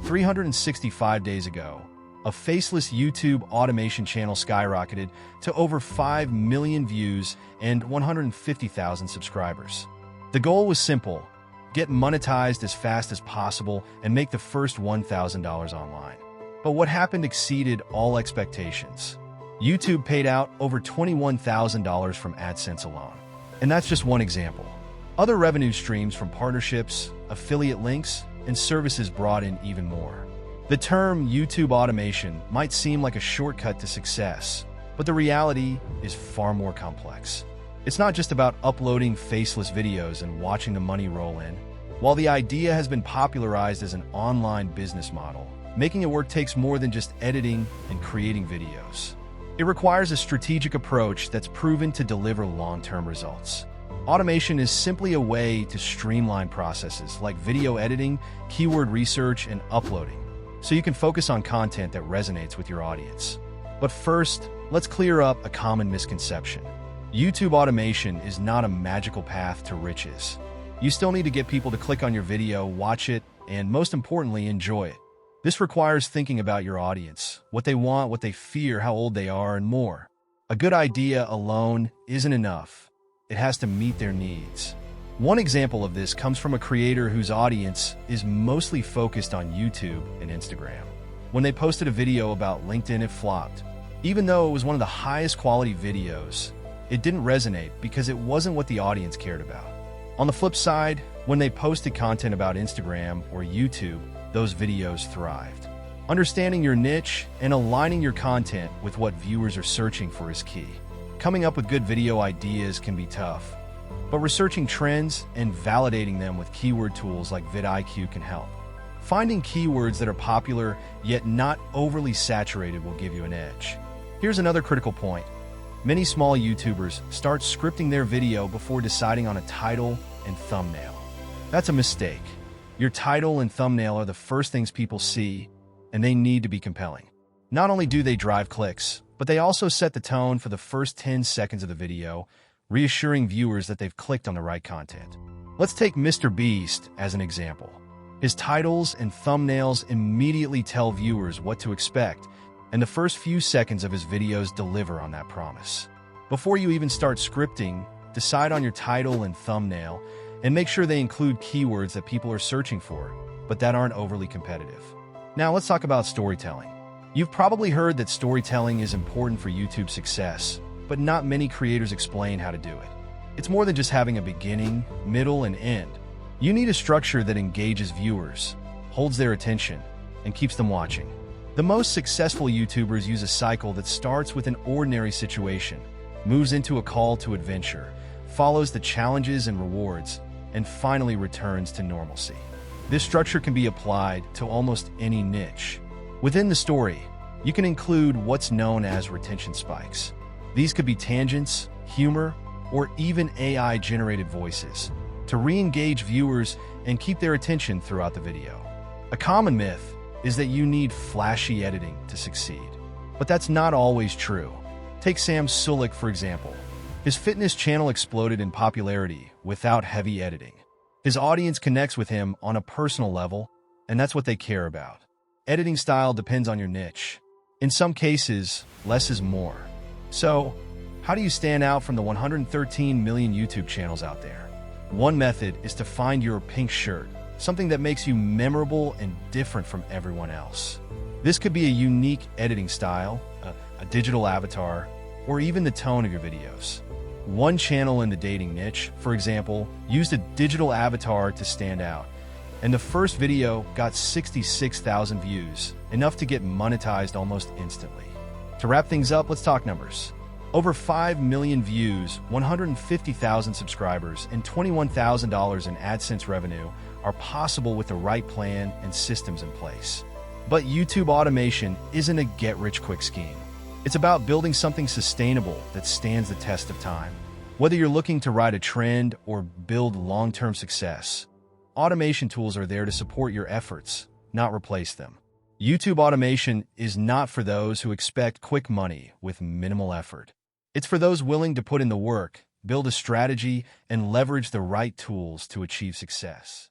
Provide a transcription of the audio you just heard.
365 days ago, a faceless YouTube automation channel skyrocketed to over 5 million views and 150,000 subscribers. The goal was simple: get monetized as fast as possible and make the first $1,000 online. But what happened exceeded all expectations. YouTube paid out over $21,000 from AdSense alone. And that's just one example. Other revenue streams from partnerships, affiliate links, and services brought in even more. The term YouTube automation might seem like a shortcut to success, but the reality is far more complex. It's not just about uploading faceless videos and watching the money roll in. While the idea has been popularized as an online business model, making it work takes more than just editing and creating videos. It requires a strategic approach that's proven to deliver long-term results. Automation is simply a way to streamline processes like video editing, keyword research, and uploading, so you can focus on content that resonates with your audience. But first, let's clear up a common misconception. YouTube automation is not a magical path to riches. You still need to get people to click on your video, watch it, and most importantly, enjoy it. This requires thinking about your audience, what they want, what they fear, how old they are, and more. A good idea alone isn't enough. It has to meet their needs. One example of this comes from a creator whose audience is mostly focused on YouTube and Instagram. When they posted a video about LinkedIn, it flopped. Even though it was one of the highest quality videos, it didn't resonate because it wasn't what the audience cared about. On the flip side, when they posted content about Instagram or YouTube, those videos thrived. Understanding your niche and aligning your content with what viewers are searching for is key. Coming up with good video ideas can be tough, but researching trends and validating them with keyword tools like vidIQ can help. Finding keywords that are popular yet not overly saturated will give you an edge. Here's another critical point. Many small YouTubers start scripting their video before deciding on a title and thumbnail. That's a mistake. Your title and thumbnail are the first things people see, and they need to be compelling. Not only do they drive clicks, but they also set the tone for the first 10 seconds of the video, reassuring viewers that they've clicked on the right content. Let's take Mr. Beast as an example. His titles and thumbnails immediately tell viewers what to expect, and the first few seconds of his videos deliver on that promise. Before you even start scripting, decide on your title and thumbnail, and make sure they include keywords that people are searching for, but that aren't overly competitive. Now let's talk about storytelling. You've probably heard that storytelling is important for YouTube's success, but not many creators explain how to do it. It's more than just having a beginning, middle, and end. You need a structure that engages viewers, holds their attention, and keeps them watching. The most successful YouTubers use a cycle that starts with an ordinary situation, moves into a call to adventure, follows the challenges and rewards, and finally returns to normalcy. This structure can be applied to almost any niche. Within the story, you can include what's known as retention spikes. These could be tangents, humor, or even AI-generated voices to re-engage viewers and keep their attention throughout the video. A common myth is that you need flashy editing to succeed, but that's not always true. Take Sam Sulek, for example. His fitness channel exploded in popularity without heavy editing. His audience connects with him on a personal level, and that's what they care about. Editing style depends on your niche. In some cases, less is more. So, how do you stand out from the 113 million YouTube channels out there? One method is to find your pink shirt, something that makes you memorable and different from everyone else. This could be a unique editing style, a digital avatar, or even the tone of your videos. One channel in the dating niche, for example, used a digital avatar to stand out, and the first video got 66,000 views, enough to get monetized almost instantly. To wrap things up, let's talk numbers. Over 5 million views, 150,000 subscribers, and $21,000 in AdSense revenue are possible with the right plan and systems in place. But YouTube automation isn't a get-rich-quick scheme. It's about building something sustainable that stands the test of time. Whether you're looking to ride a trend or build long-term success, automation tools are there to support your efforts, not replace them. YouTube automation is not for those who expect quick money with minimal effort. It's for those willing to put in the work, build a strategy, and leverage the right tools to achieve success.